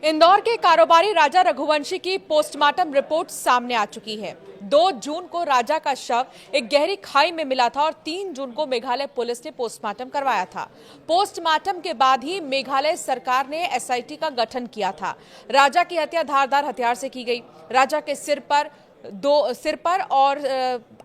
इंदौर के कारोबारी राजा रघुवंशी की पोस्टमार्टम रिपोर्ट सामने आ चुकी है। 2 जून को राजा का शव एक गहरी खाई में मिला था और 3 जून को मेघालय पुलिस ने पोस्टमार्टम करवाया था। पोस्टमार्टम के बाद ही मेघालय सरकार ने एसआईटी का गठन किया था। राजा की हत्या धारदार हथियार से की गई। राजा के सिर पर और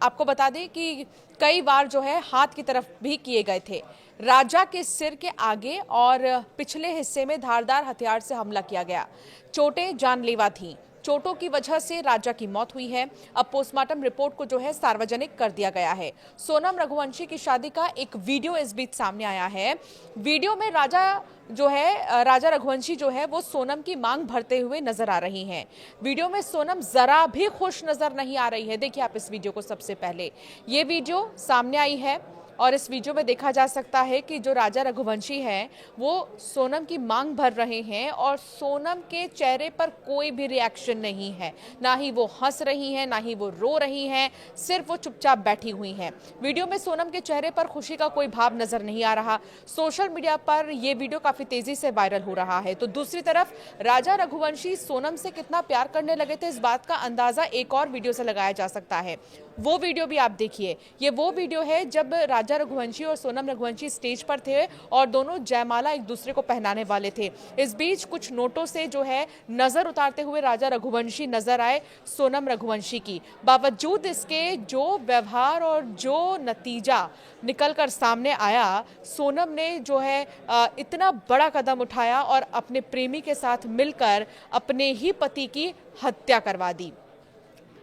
आपको बता दें कि कई बार जो है हाथ की तरफ भी किए गए थे। राजा के सिर के आगे और पिछले हिस्से में धारदार हथियार से हमला किया गया। चोटें जानलेवा थीं। चोटों की वजह से राजा की मौत हुई है। अब पोस्टमार्टम रिपोर्ट को जो है सार्वजनिक कर दिया गया है। सोनम रघुवंशी की शादी का एक वीडियो इस बीच सामने आया है। वीडियो में राजा रघुवंशी जो है वो सोनम की मांग भरते हुए नजर आ रही हैं। वीडियो में सोनम जरा भी खुश नजर नहीं आ रही है। देखिए आप इस वीडियो को। सबसे पहले ये वीडियो सामने आई है और इस वीडियो में देखा जा सकता है कि जो राजा रघुवंशी हैं वो सोनम की मांग भर रहे हैं और सोनम के चेहरे पर कोई भी रिएक्शन नहीं है। ना ही वो हंस रही हैं, ना ही वो रो रही हैं, सिर्फ वो चुपचाप बैठी हुई हैं। वीडियो में सोनम के चेहरे पर खुशी का कोई भाव नजर नहीं आ रहा। सोशल मीडिया पर यह वीडियो काफी तेजी से वायरल हो रहा है। तो दूसरी तरफ राजा रघुवंशी सोनम से कितना प्यार करने लगे थे, इस बात का अंदाजा एक और वीडियो से लगाया जा सकता है। वो वीडियो भी आप देखिए। ये वो वीडियो है जब राजा रघुवंशी और सोनम रघुवंशी स्टेज पर थे और दोनों जयमाला एक दूसरे को पहनाने वाले थे। इस बीच कुछ नोटों से जो है नजर उतारते हुए राजा रघुवंशी नजर आए सोनम रघुवंशी की। बावजूद इसके जो व्यवहार और जो नतीजा निकलकर सामने आया, सोनम ने जो है इतना बड़ा कदम उठाया और अपने प्रेमी के साथ मिलकर अपने ही पति की हत्या करवा दी।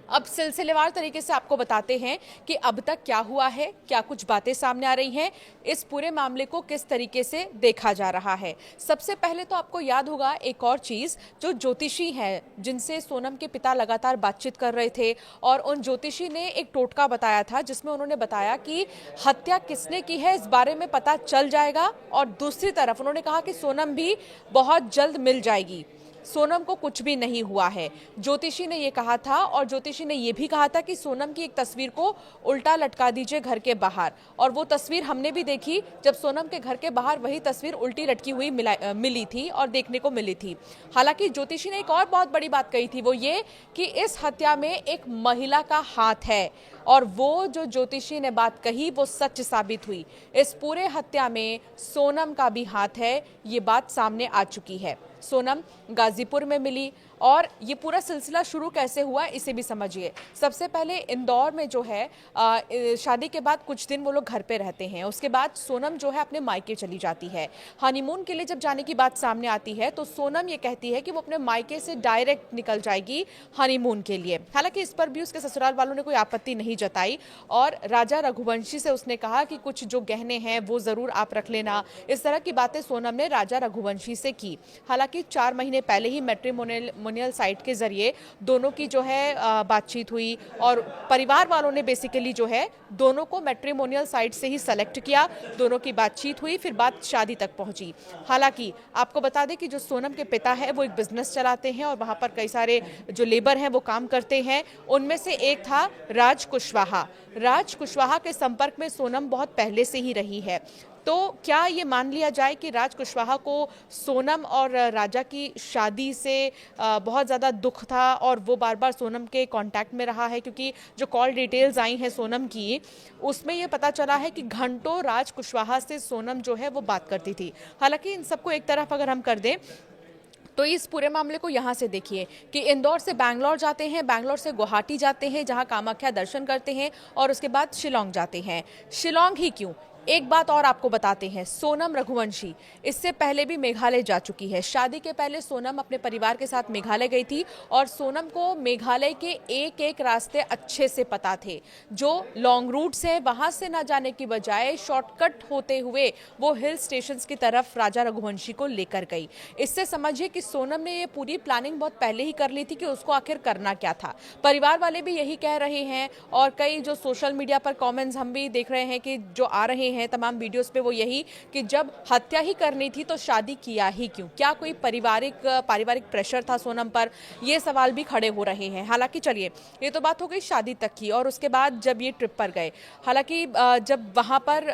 अब सिलसिलेवार तरीके से आपको बताते हैं कि अब तक क्या हुआ है, क्या कुछ बातें सामने आ रही हैं, इस पूरे मामले को किस तरीके से देखा जा रहा है। सबसे पहले तो आपको याद होगा एक और चीज, जो ज्योतिषी है जिनसे सोनम के पिता लगातार बातचीत कर रहे थे और उन ज्योतिषी ने एक टोटका बताया था जिसमें उन्होंने बताया कि हत्या किसने की है इस बारे में पता चल जाएगा और दूसरी तरफ उन्होंने कहा कि सोनम भी बहुत जल्द मिल जाएगी। सोनम को कुछ भी नहीं हुआ है, ज्योतिषी ने यह कहा था। और ज्योतिषी ने यह भी कहा था कि सोनम की एक तस्वीर को उल्टा लटका दीजिए घर के बाहर, और वो तस्वीर हमने भी देखी जब सोनम के घर के बाहर वही तस्वीर उल्टी लटकी हुई मिली थी और देखने को मिली थी। हालांकि ज्योतिषी ने एक और बहुत बड़ी बात कही थी, वो ये कि इस हत्या में एक महिला का हाथ है और वो जो ज्योतिषी ने बात कही वो सच साबित हुई। इस पूरे हत्या में सोनम का भी हाथ है, ये बात सामने आ चुकी है। सोनम गाजीपुर में मिली और ये पूरा सिलसिला शुरू कैसे हुआ इसे भी समझिए। सबसे पहले इंदौर में जो है शादी के बाद कुछ दिन वो लोग घर पे रहते हैं। उसके बाद सोनम जो है अपने मायके चली जाती है। हनीमून के लिए जब जाने की बात सामने आती है तो सोनम ये कहती है कि वो अपने मायके से डायरेक्ट निकल जाएगी हनीमून के लिए। हालांकि इस पर भी उसके ससुराल वालों ने कोई आपत्ति नहीं जताई और राजा रघुवंशी से उसने कहा कि कुछ जो गहने हैं वो जरूर आप रख लेना। इस तरह की बातें सोनम ने राजा रघुवंशी से की। हालांकि 4 महीने पहले ही मैट्रिमोनियल साइट के जरिए दोनों की जो है बातचीत हुई और परिवार वालों ने बेसिकली जो है दोनों को मैट्रिमोनियल साइट से ही सेलेक्ट किया। दोनों की बातचीत हुई, फिर बात शादी तक पहुंची। हालांकि आपको बता दें कि जो सोनम के पिता है वो एक बिजनेस चलाते हैं और वहां पर कई सारे जो लेबर हैं वो काम करते हैं। उनमें से एक था राज कुशवाहा। राज कुशवाहा के संपर्क में सोनम बहुत पहले से ही रही है। तो क्या ये मान लिया जाए कि राज कुशवाहा को सोनम और राजा की शादी से बहुत ज़्यादा दुख था और वो बार बार सोनम के कांटेक्ट में रहा है? क्योंकि जो कॉल डिटेल्स आई हैं सोनम की उसमें ये पता चला है कि घंटों राज कुशवाहा से सोनम जो है वो बात करती थी। हालांकि इन सबको एक तरफ अगर हम कर दें तो इस पूरे मामले को यहाँ से देखिए कि इंदौर से बैंगलोर जाते हैं, बैंगलोर से गुवाहाटी जाते हैं जहाँ कामाख्या दर्शन करते हैं और उसके बाद शिलोंग जाते हैं। शिलोंग ही क्यों, एक बात और आपको बताते हैं। सोनम रघुवंशी इससे पहले भी मेघालय जा चुकी है। शादी के पहले सोनम अपने परिवार के साथ मेघालय गई थी और सोनम को मेघालय के एक एक रास्ते अच्छे से पता थे। जो लॉन्ग रूट्स है वहां से ना जाने की बजाय शॉर्टकट होते हुए वो हिल स्टेशंस की तरफ राजा रघुवंशी को लेकर गई। इससे समझिए कि सोनम ने ये पूरी प्लानिंग बहुत पहले ही कर ली थी कि उसको आखिर करना क्या था। परिवार वाले भी यही कह रहे हैं और कई जो सोशल मीडिया पर कॉमेंट्स हम भी देख रहे हैं कि जो आ रहे हैं हैं तमाम वीडियोस पे वो यही कि जब हत्या ही करनी थी तो शादी किया ही क्यों? क्या कोई पारिवारिक प्रेशर था सोनम पर? ये सवाल भी खड़े हो रहे हैं। हालांकि चलिए, ये तो बात हो गई शादी तक की, और उसके बाद जब ये ट्रिप पर गए, हालांकि जब वहाँ पर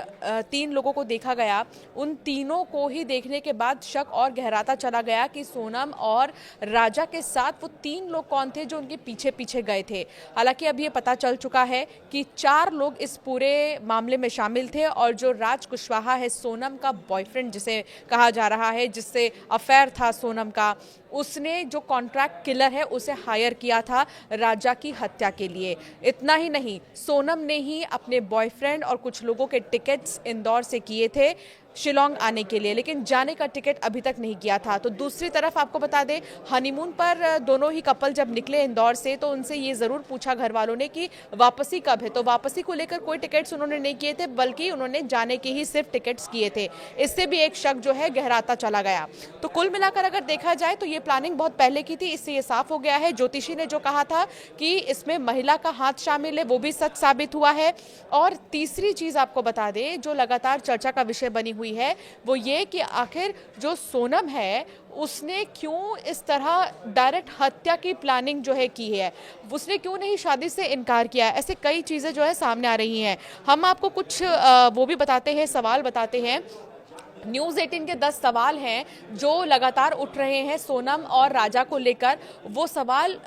3 लोगों को देखा गया, उन तीनों को ही देखने के बाद शक और गहराता चला गया कि सोनम और राजा के साथ वो 3 लोग कौन थे जो उनके पीछे पीछे गए थे। हालांकि अब ये पता चल चुका है कि 4 लोग इस पूरे मामले में शामिल थे, और जो राज कुशवाहा है, सोनम का बॉयफ्रेंड जिसे कहा जा रहा है, जिससे अफेयर था सोनम का, उसने जो कॉन्ट्रैक्ट किलर है उसे हायर किया था राजा की हत्या के लिए। इतना ही नहीं, सोनम ने ही अपने बॉयफ्रेंड और कुछ लोगों के टिकट्स इंदौर से किए थे शिलोंग आने के लिए, लेकिन जाने का टिकट अभी तक नहीं किया था। तो दूसरी तरफ आपको बता दें, हनीमून पर दोनों ही कपल जब निकले इंदौर से, तो उनसे ये ज़रूर पूछा घर वालों ने कि वापसी कब है, तो वापसी को लेकर कोई टिकट्स उन्होंने नहीं किए थे, बल्कि उन्होंने जाने के ही सिर्फ टिकट्स किए थे। इससे भी एक शक जो है गहराता चला गया। तो कुल मिलाकर अगर देखा जाए तो ये प्लानिंग बहुत पहले की थी, इससे ये साफ हो गया है। ज्योतिषी ने जो कहा था कि इसमें महिला का हाथ शामिल है, वो भी सच साबित हुआ है। और तीसरी चीज़ आपको बता दें, जो लगातार चर्चा का विषय बनी हुई है, वो ये कि आखिर जो सोनम है उसने क्यों इस तरह डायरेक्ट हत्या की प्लानिंग जो है की है, उसने क्यों नहीं शादी से इनकार किया है। ऐसे कई चीज़ें जो है सामने आ रही हैं। हम आपको कुछ वो भी बताते हैं, सवाल बताते हैं। न्यूज़ 18 के 10 सवाल हैं जो लगातार उठ रहे हैं सोनम और राजा को लेकर। वो सवाल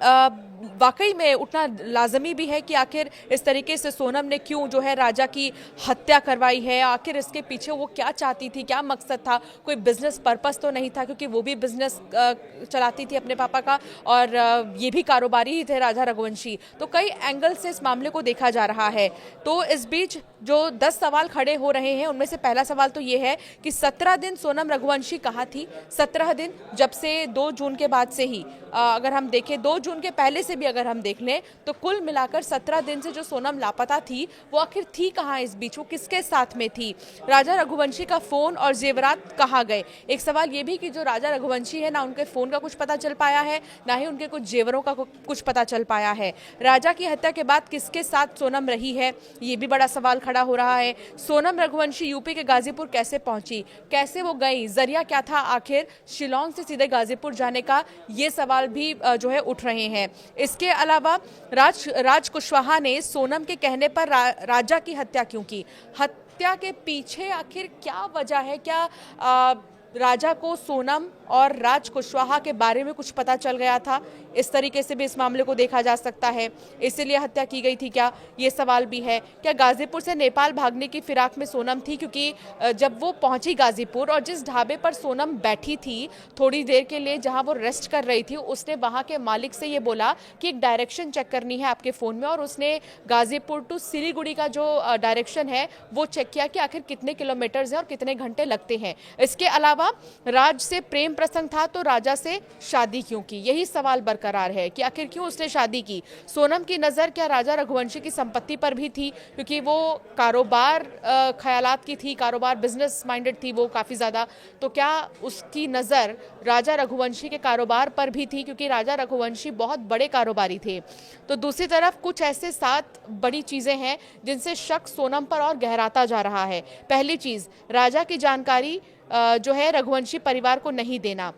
वाकई में उठना लाजमी भी है कि आखिर इस तरीके से सोनम ने क्यों जो है राजा की हत्या करवाई है, आखिर इसके पीछे वो क्या चाहती थी, क्या मकसद था, कोई बिजनेस पर्पस तो नहीं था, क्योंकि वो भी बिजनेस चलाती थी अपने पापा का, और ये भी कारोबारी ही थे राजा रघुवंशी। तो कई एंगल से इस मामले को देखा जा रहा है। तो इस बीच जो 10 सवाल खड़े हो रहे हैं, उनमें से पहला सवाल तो ये है कि 17 दिन सोनम रघुवंशी कहाँ थी? 17 दिन, जब से 2 जून के बाद से ही, अगर हम देखें 2 जून के पहले से भी अगर हम देख लें, तो कुल मिलाकर 17 दिन से जो सोनम लापता थी, वो आखिर थी कहाँ इस बीच, वो किसके साथ में थी? राजा रघुवंशी का फोन और जेवरात कहाँ गए? एक सवाल ये भी कि जो राजा रघुवंशी है ना, उनके फोन का कुछ पता चल पाया है, ना ही उनके कुछ जेवरों का कुछ पता चल पाया है। राजा की हत्या के बाद किसके साथ सोनम रही है, ये भी बड़ा सवाल खड़ा हो रहा है। सोनम रघुवंशी यूपी के गाजीपुर कैसे पहुंची, कैसे वो गई, जरिया क्या था आखिर शिलोंग से सीधे गाजीपुर जाने का, ये सवाल भी जो है उठ रहे हैं। इसके अलावा राज कुशवाहा ने सोनम के कहने पर राजा की हत्या क्यों की? हत्या के पीछे आखिर क्या वजह है? क्या राजा को सोनम और राज कुशवाहा के बारे में कुछ पता चल गया था? इस तरीके से भी इस मामले को देखा जा सकता है। इसीलिए हत्या की गई थी क्या? ये सवाल भी है। क्या गाजीपुर से नेपाल भागने की फिराक में सोनम थी? क्योंकि जब वो पहुंची गाजीपुर और जिस ढाबे पर सोनम बैठी थी थोड़ी देर के लिए, जहां वो रेस्ट कर रही थी, उसने वहां के मालिक से ये बोला कि एक डायरेक्शन चेक करनी है आपके फ़ोन में, और उसने गाजीपुर टू सिलीगुड़ी का जो डायरेक्शन है वो चेक किया कि आखिर कितने किलोमीटर्स हैं और कितने घंटे लगते हैं। इसके अलावा राज से प्रेम प्रसंग था तो राजा से शादी क्यों की? यही सवाल बरकरार है कि आखिर क्यों उसने शादी की। सोनम की नज़र क्या राजा रघुवंशी की संपत्ति पर भी थी? क्योंकि वो कारोबार ख्यालात की थी, कारोबार बिजनेस माइंडेड थी वो काफ़ी ज़्यादा। तो क्या उसकी नज़र राजा रघुवंशी के कारोबार पर भी थी? क्योंकि राजा रघुवंशी बहुत बड़े कारोबारी थे। तो दूसरी तरफ कुछ ऐसे 7 बड़ी चीज़ें हैं जिनसे शक सोनम पर और गहराता जा रहा है। पहली चीज़, राजा की जानकारी जो है रघुवंशी परिवार को नहीं देना।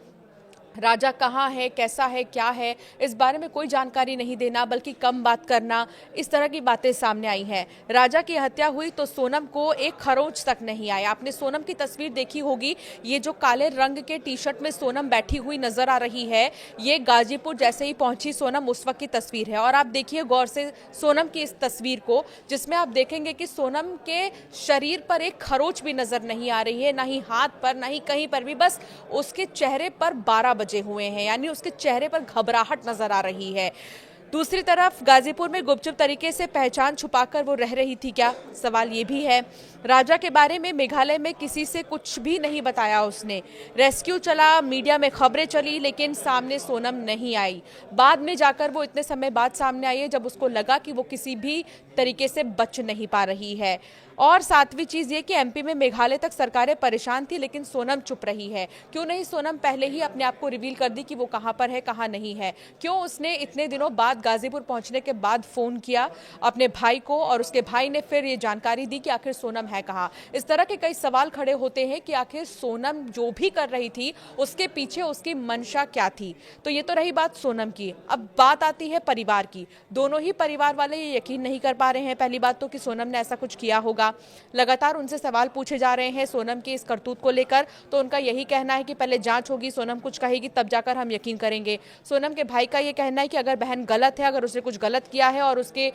राजा कहाँ है, कैसा है, क्या है, इस बारे में कोई जानकारी नहीं देना, बल्कि कम बात करना, इस तरह की बातें सामने आई हैं। राजा की हत्या हुई तो सोनम को एक खरोच तक नहीं आया। आपने सोनम की तस्वीर देखी होगी, ये जो काले रंग के टी शर्ट में सोनम बैठी हुई नजर आ रही है, ये गाजीपुर जैसे ही पहुंची सोनम उस वक्त की तस्वीर है। और आप देखिए गौर से सोनम की इस तस्वीर को, जिसमें आप देखेंगे कि सोनम के शरीर पर एक खरोच भी नजर नहीं आ रही है, ना ही हाथ पर, ना ही कहीं पर भी, बस उसके चेहरे पर 12 बजे हुए हैं, यानी उसके चेहरे पर घबराहट नजर आ रही है। दूसरी तरफ गाजीपुर में गुपचुप तरीके से पहचान छुपाकर वो रह रही थी क्या? सवाल ये भी है। राजा के बारे में मेघालय में किसी से कुछ भी नहीं बताया उसने। रेस्क्यू चला, मीडिया में खबरें चली, लेकिन सामने सोनम नहीं आई। बाद में जाकर वो इतने समय बाद सामने आई है जब उसको लगा कि वो किसी भी तरीके से बच नहीं पा रही है। और 7वीं चीज़ ये कि एमपी में मेघालय तक सरकारें परेशान थी, लेकिन सोनम चुप रही है। क्यों नहीं सोनम पहले ही अपने आप को रिवील कर दी कि वो कहाँ पर है, कहाँ नहीं है? क्यों उसने इतने दिनों बाद बाद गाजीपुर पहुंचने के बाद फोन किया अपने भाई को और उसके भाई ने फिर ये जानकारी दी कि आखिर सोनम है कहाँ। इस तरह के कई सवाल खड़े होते हैं कि आखिर सोनम जो भी कर रही थी उसके पीछे उसकी मंशा क्या थी। तो ये तो रही बात सोनम की। अब बात आती है परिवार की। दोनों ही परिवार वाले ये यकीन नहीं कर पा रहे हैं पहली बात तो कि सोनम ने ऐसा कुछ किया होगा। लगातार उनसे सवाल पूछे जा रहे हैं सोनम की इस करतूत को लेकर। तो उनका यही कहना है कि पहले जांच होगी, सोनम कुछ कहेगी तब जाकर हम यकीन करेंगे। सोनम के भाई का ये कहना है कि अगर बहन गलत है, अगर उसने कुछ गलत किया है और उसके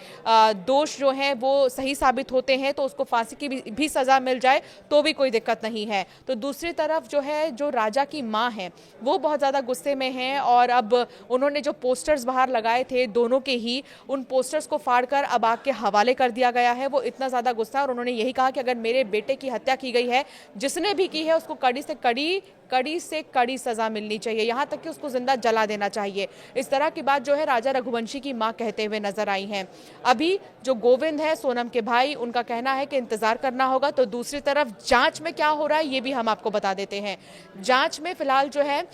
दोष जो हैं वो सही साबित होते हैं तो उसको फांसी की भी सजा मिल जाए तो भी कोई दिक्कत नहीं है। तो दूसरी तरफ जो है, जो राजा की मां है वो बहुत ज्यादा गुस्से में है और अब उन्होंने जो पोस्टर्स बाहर लगाए थे दोनों के ही, उन पोस्टर्स को फाड़कर अब आग के हवाले कर दिया गया है। वो इतना ज्यादा गुस्सा है और उन्होंने यही कहा कि अगर मेरे बेटे की हत्या की गई है, जिसने भी की है उसको कड़ी से कड़ी सजा मिलनी चाहिए, यहां तक कि उसको जिंदा जला देना चाहिए। इस तरह की बात जो है राजा रघुवंशी की मां कहते हुए नजर आई हैं। अभी जो गोविंद है सोनम के भाई, उनका कहना है कि इंतजार करना होगा। तो दूसरी तरफ जांच में क्या हो रहा है ये भी हम आपको बता देते हैं। जांच में फिलहाल जो है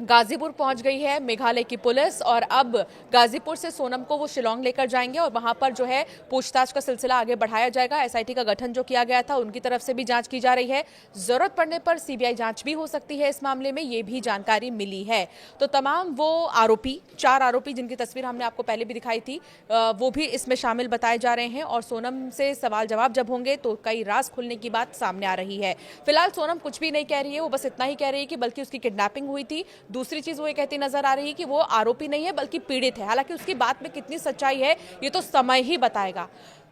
गाजीपुर पहुंच गई है मेघालय की पुलिस और अब गाजीपुर से सोनम को वो शिलोंग लेकर जाएंगे और वहां पर जो है पूछताछ का सिलसिला आगे बढ़ाया जाएगा। एसआईटी का गठन जो किया गया था उनकी तरफ से भी जांच की जा रही है। जरूरत पड़ने पर सीबीआई जांच भी हो सकती है इस मामले में, ये भी जानकारी मिली है। तो तमाम वो आरोपी, 4 आरोपी जिनकी तस्वीर हमने आपको पहले भी दिखाई थी, वो भी इसमें शामिल बताए जा रहे हैं और सोनम से सवाल जवाब जब होंगे तो कई राज खुलने की बात सामने आ रही है। फिलहाल सोनम कुछ भी नहीं कह रही है, वो बस इतना ही कह रही है कि बल्कि उसकी किडनैपिंग हुई थी। दूसरी चीज वो ये कहती नजर आ रही है कि वो आरोपी नहीं है बल्कि पीड़ित है। हालांकि उसकी बात में कितनी सच्चाई है ये तो समय ही बताएगा।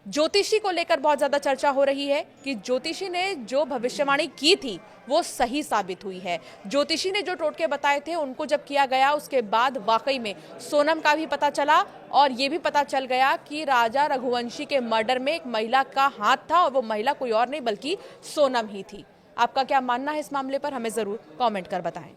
ज्योतिषी को लेकर बहुत ज्यादा चर्चा हो रही है कि ज्योतिषी ने जो भविष्यवाणी की थी वो सही साबित हुई है। ज्योतिषी ने जो टोटके बताए थे उनको जब किया गया उसके बाद वाकई में सोनम का भी पता चला और ये भी पता चल गया कि राजा रघुवंशी के मर्डर में एक महिला का हाथ था और वो महिला कोई और नहीं बल्कि सोनम ही थी। आपका क्या मानना है इस मामले पर, हमें जरूर कॉमेंट कर बताएं।